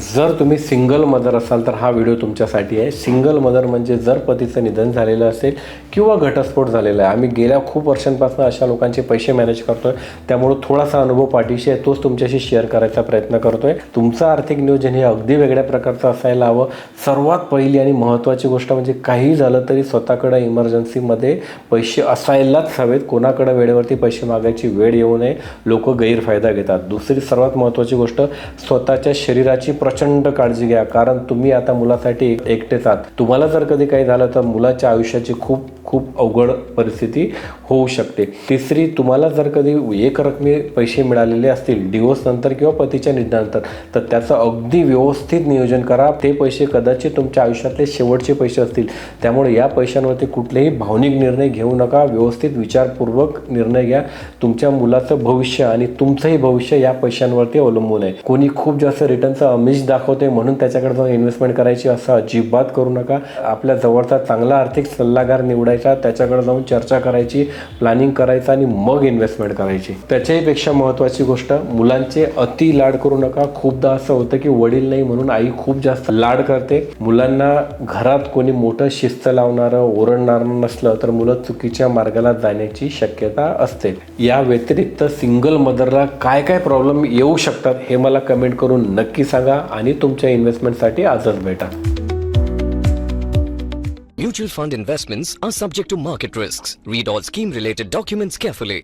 जर तुम्ही single mother असाल तर हा व्हिडिओ तुमच्यासाठी आहे। सिंगल मदर म्हणजे जर पतीचं निधन झालेलं असेल किंवा घटस्फोट झालेला आहे, आम्ही गेल्या खूप वर्षांपासून अशा लोकांचे पैसे मॅनेज करतोय, त्यामुळे थोडासा अनुभव पाठीशी आहे, तोच तुमच्याशी शेअर करायचा प्रयत्न करतोय। तुमचं आर्थिक नियोजन हे अगदी वेगळ्या प्रकारचं असायला हवं। सर्वात पहिली आणि महत्त्वाची गोष्ट म्हणजे काही झालं तरी स्वतःकडे इमर्जन्सीमध्ये पैसे असायलाच हवेत। कोणाकडे वेळेवरती पैसे मागायची वेळ येऊ नये, लोक गैरफायदा घेतात। दुसरी सर्वात महत्त्वाची गोष्ट, स्वतःच्या शरीराची प्रचंड काळजी घ्या, कारण तुम्ही आता मुलासाठी एकटेच आहात। तुम्हाला जर कधी काही झालं तर मुलाच्या आयुष्याची खूप खूप अवघड परिस्थिती होऊ शकते। तिसरी, तुम्हाला जर कधी एकरकमी पैसे मिळालेले असतील डिवोर्स नंतर किंवा पतीच्या निधनानंतर, तर त्याचं अगदी व्यवस्थित नियोजन करा। ते पैसे कदाचित तुमच्या आयुष्यातले शेवटचे पैसे असतील, त्यामुळे या पैशांवरती कुठलेही भावनिक निर्णय घेऊ नका। व्यवस्थित विचारपूर्वक निर्णय घ्या। तुमच्या मुलाचं भविष्य आणि तुमचंही भविष्य या पैशांवरती अवलंबून आहे। कोणी खूप जास्त रिटर्नचं आमिष दाखवते म्हणून त्याच्याकडे जाऊन इन्व्हेस्टमेंट करायची असं अजिबात करू नका। आपल्या जवळचा चांगला आर्थिक सल्लागार निवडायचा, त्याच्याकडे जाऊन चर्चा करायची, प्लॅनिंग करायचं आणि मग इन्व्हेस्टमेंट करायची। त्याच्याही पेक्षा महत्त्वाची गोष्ट, मुलांचे अति लाड करू नका। खूपदा असं होतं की वडील नाही म्हणून आई खूप जास्त लाड करते। मुलांना घरात कोणी मोठं शिस्त लावणारं, ओरडणारं नसलं तर मुलं चुकीच्या मार्गाला जाण्याची शक्यता असते। या व्यतिरिक्त सिंगल मदरला काय काय प्रॉब्लेम येऊ शकतात हे मला कमेंट करून नक्की सांगा आणि तुमच्या इन्व्हेस्टमेंटसाठी आजच भेटा। Mutual fund investments are subject to market risks. Read all scheme related documents carefully.